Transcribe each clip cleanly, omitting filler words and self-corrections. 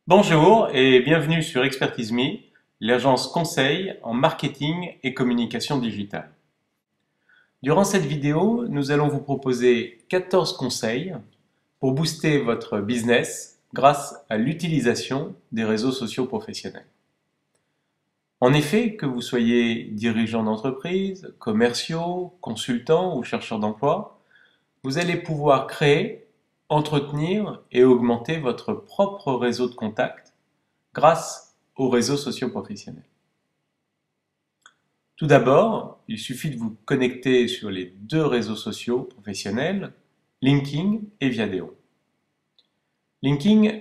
Bonjour et bienvenue sur Expertise Me, l'agence conseil en marketing et communication digitale. Durant cette vidéo, nous allons vous proposer 14 conseils pour booster votre business grâce à l'utilisation des réseaux sociaux professionnels. En effet, que vous soyez dirigeant d'entreprise, commerciaux, consultant ou chercheur d'emploi, vous allez pouvoir créer, entretenir et augmenter votre propre réseau de contacts grâce aux réseaux sociaux professionnels. Tout d'abord, il suffit de vous connecter sur les deux réseaux sociaux professionnels, LinkedIn et Viadeo. LinkedIn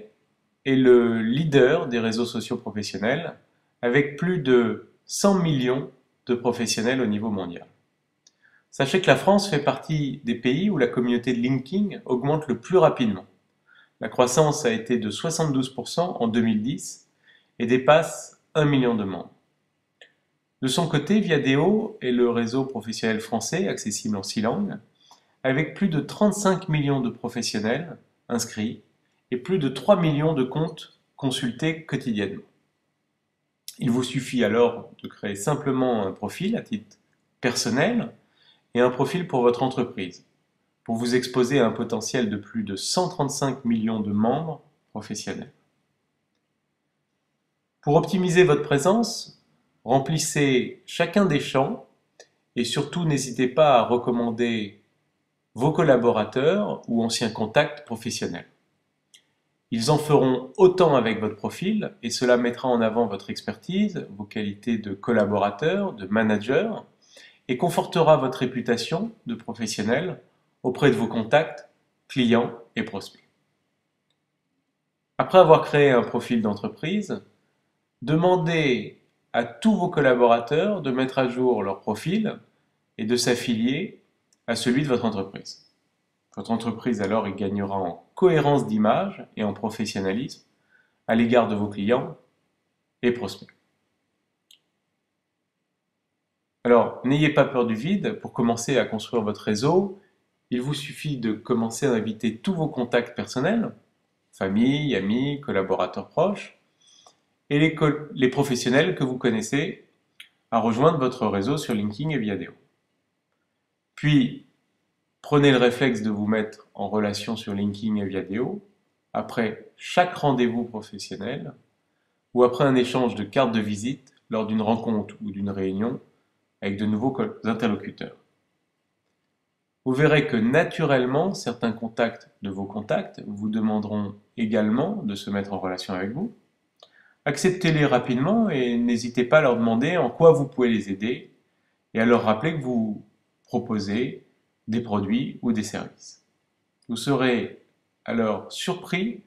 est le leader des réseaux sociaux professionnels avec plus de 100 millions de professionnels au niveau mondial. Sachez que la France fait partie des pays où la communauté de LinkedIn augmente le plus rapidement. La croissance a été de 72% en 2010 et dépasse 1 million de membres. De son côté, Viadeo est le réseau professionnel français accessible en 6 langues, avec plus de 35 millions de professionnels inscrits et plus de 3 millions de comptes consultés quotidiennement. Il vous suffit alors de créer simplement un profil à titre personnel et un profil pour votre entreprise, pour vous exposer à un potentiel de plus de 135 millions de membres professionnels. Pour optimiser votre présence, remplissez chacun des champs et surtout n'hésitez pas à recommander vos collaborateurs ou anciens contacts professionnels. Ils en feront autant avec votre profil et cela mettra en avant votre expertise, vos qualités de collaborateur, de manager et confortera votre réputation de professionnel auprès de vos contacts, clients et prospects. Après avoir créé un profil d'entreprise, demandez à tous vos collaborateurs de mettre à jour leur profil et de s'affilier à celui de votre entreprise. Votre entreprise alors y gagnera en cohérence d'image et en professionnalisme à l'égard de vos clients et prospects. Alors, n'ayez pas peur du vide. Pour commencer à construire votre réseau, il vous suffit de commencer à inviter tous vos contacts personnels, famille, amis, collaborateurs proches, et les professionnels que vous connaissez à rejoindre votre réseau sur LinkedIn et Viadeo. Puis, prenez le réflexe de vous mettre en relation sur LinkedIn et Viadeo après chaque rendez-vous professionnel ou après un échange de cartes de visite lors d'une rencontre ou d'une réunion avec de nouveaux interlocuteurs. Vous verrez que naturellement, certains contacts de vos contacts vous demanderont également de se mettre en relation avec vous. Acceptez-les rapidement et n'hésitez pas à leur demander en quoi vous pouvez les aider et à leur rappeler que vous proposez des produits ou des services. Vous serez alors surpris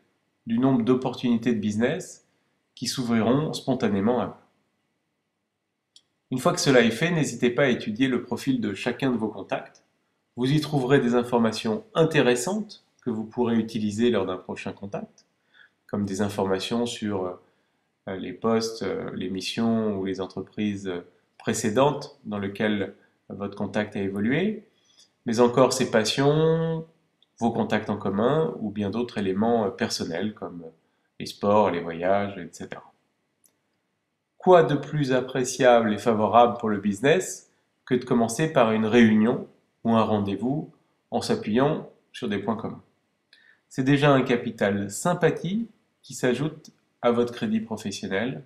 du nombre d'opportunités de business qui s'ouvriront spontanément à vous. Une fois que cela est fait, n'hésitez pas à étudier le profil de chacun de vos contacts. Vous y trouverez des informations intéressantes que vous pourrez utiliser lors d'un prochain contact, comme des informations sur les postes, les missions ou les entreprises précédentes dans lesquelles votre contact a évolué, mais encore ses passions, vos contacts en commun ou bien d'autres éléments personnels comme les sports, les voyages, etc. Quoi de plus appréciable et favorable pour le business que de commencer par une réunion ou un rendez-vous en s'appuyant sur des points communs. C'est déjà un capital sympathie qui s'ajoute à votre crédit professionnel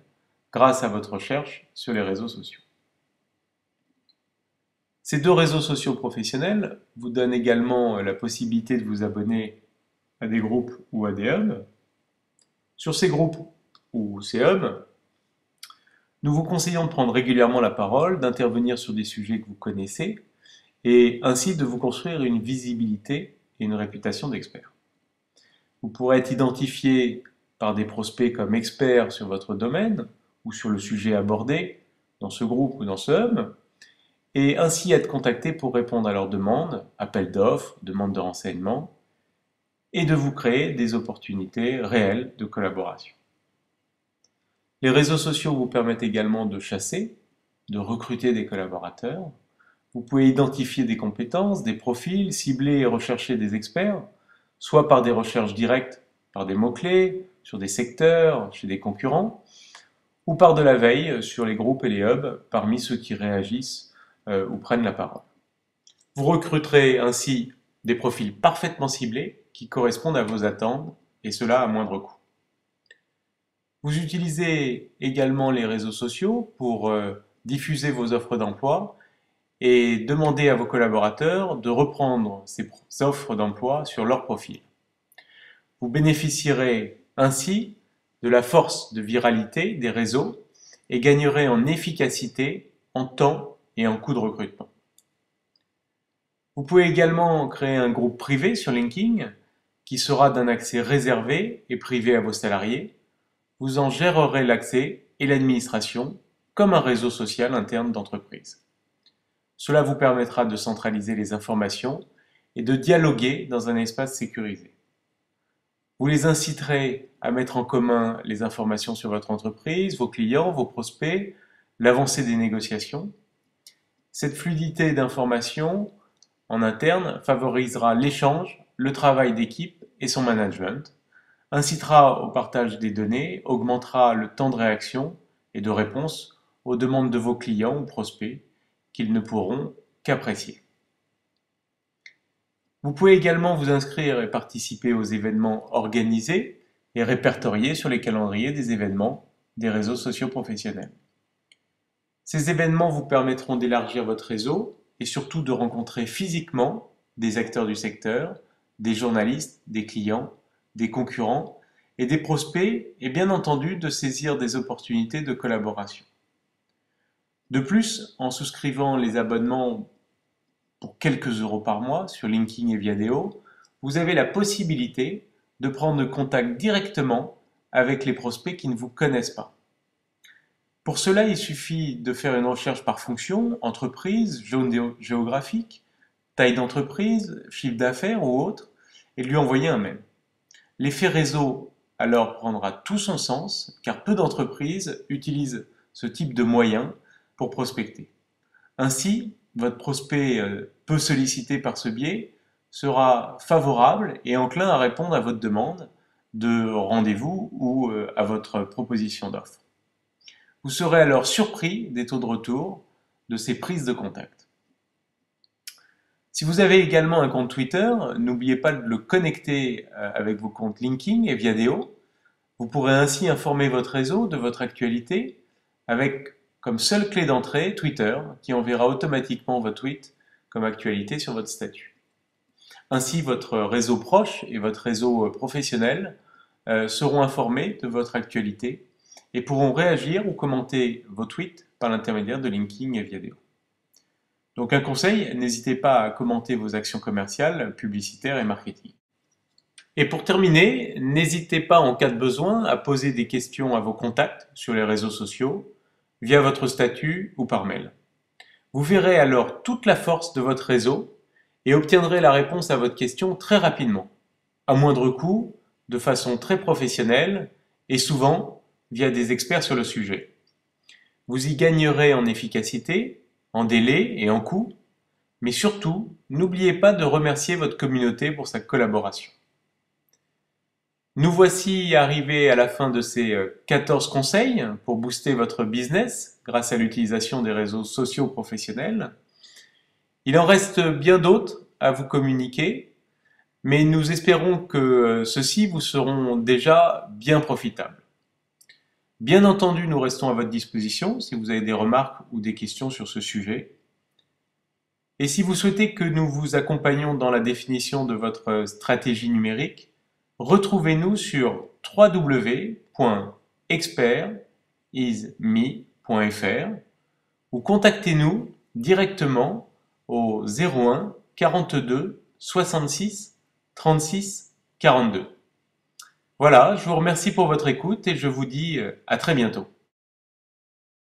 grâce à votre recherche sur les réseaux sociaux. Ces deux réseaux sociaux professionnels vous donnent également la possibilité de vous abonner à des groupes ou à des hubs. Sur ces groupes ou ces hubs, nous vous conseillons de prendre régulièrement la parole, d'intervenir sur des sujets que vous connaissez et ainsi de vous construire une visibilité et une réputation d'expert. Vous pourrez être identifié par des prospects comme experts sur votre domaine ou sur le sujet abordé dans ce groupe ou dans ce hub, et ainsi être contacté pour répondre à leurs demandes, appels d'offres, demandes de renseignements, et de vous créer des opportunités réelles de collaboration. Les réseaux sociaux vous permettent également de chasser, de recruter des collaborateurs. Vous pouvez identifier des compétences, des profils, cibler et rechercher des experts, soit par des recherches directes, par des mots-clés, sur des secteurs, chez des concurrents, ou par de la veille sur les groupes et les hubs parmi ceux qui réagissent ou prennent la parole. Vous recruterez ainsi des profils parfaitement ciblés qui correspondent à vos attentes, et cela à moindre coût. Vous utilisez également les réseaux sociaux pour diffuser vos offres d'emploi et demander à vos collaborateurs de reprendre ces offres d'emploi sur leur profil. Vous bénéficierez ainsi de la force de viralité des réseaux et gagnerez en efficacité, en temps et en coût de recrutement. Vous pouvez également créer un groupe privé sur LinkedIn qui sera d'un accès réservé et privé à vos salariés. Vous en gérerez l'accès et l'administration comme un réseau social interne d'entreprise. Cela vous permettra de centraliser les informations et de dialoguer dans un espace sécurisé. Vous les inciterez à mettre en commun les informations sur votre entreprise, vos clients, vos prospects, l'avancée des négociations. Cette fluidité d'informations en interne favorisera l'échange, le travail d'équipe et son management, incitera au partage des données, augmentera le temps de réaction et de réponse aux demandes de vos clients ou prospects qu'ils ne pourront qu'apprécier. Vous pouvez également vous inscrire et participer aux événements organisés et répertoriés sur les calendriers des événements des réseaux sociaux professionnels. Ces événements vous permettront d'élargir votre réseau et surtout de rencontrer physiquement des acteurs du secteur, des journalistes, des clients, des concurrents et des prospects et bien entendu de saisir des opportunités de collaboration. De plus, en souscrivant les abonnements pour quelques euros par mois sur LinkedIn et Viadeo, vous avez la possibilité de prendre contact directement avec les prospects qui ne vous connaissent pas. Pour cela, il suffit de faire une recherche par fonction, entreprise, zone géographique, taille d'entreprise, chiffre d'affaires ou autre, et lui envoyer un mail. L'effet réseau alors prendra tout son sens, car peu d'entreprises utilisent ce type de moyens pour prospecter. Ainsi, votre prospect peu sollicité par ce biais sera favorable et enclin à répondre à votre demande de rendez-vous ou à votre proposition d'offre. Vous serez alors surpris des taux de retour de ces prises de contact. Si vous avez également un compte Twitter, n'oubliez pas de le connecter avec vos comptes LinkedIn et Viadeo. Vous pourrez ainsi informer votre réseau de votre actualité avec comme seule clé d'entrée Twitter qui enverra automatiquement vos tweets comme actualité sur votre statut. Ainsi, votre réseau proche et votre réseau professionnel seront informés de votre actualité et pourront réagir ou commenter vos tweets par l'intermédiaire de LinkedIn et Viadeo. Donc un conseil, n'hésitez pas à commenter vos actions commerciales, publicitaires et marketing. Et pour terminer, n'hésitez pas en cas de besoin à poser des questions à vos contacts sur les réseaux sociaux, via votre statut ou par mail. Vous verrez alors toute la force de votre réseau et obtiendrez la réponse à votre question très rapidement, à moindre coût, de façon très professionnelle et souvent via des experts sur le sujet. Vous y gagnerez en efficacité, en délai et en coût, mais surtout, n'oubliez pas de remercier votre communauté pour sa collaboration. Nous voici arrivés à la fin de ces 14 conseils pour booster votre business grâce à l'utilisation des réseaux sociaux professionnels. Il en reste bien d'autres à vous communiquer, mais nous espérons que ceux-ci vous seront déjà bien profitables. Bien entendu, nous restons à votre disposition si vous avez des remarques ou des questions sur ce sujet. Et si vous souhaitez que nous vous accompagnions dans la définition de votre stratégie numérique, retrouvez-nous sur www.expertisme.fr ou contactez-nous directement au 01 42 66 36 42. Voilà, je vous remercie pour votre écoute et je vous dis à très bientôt.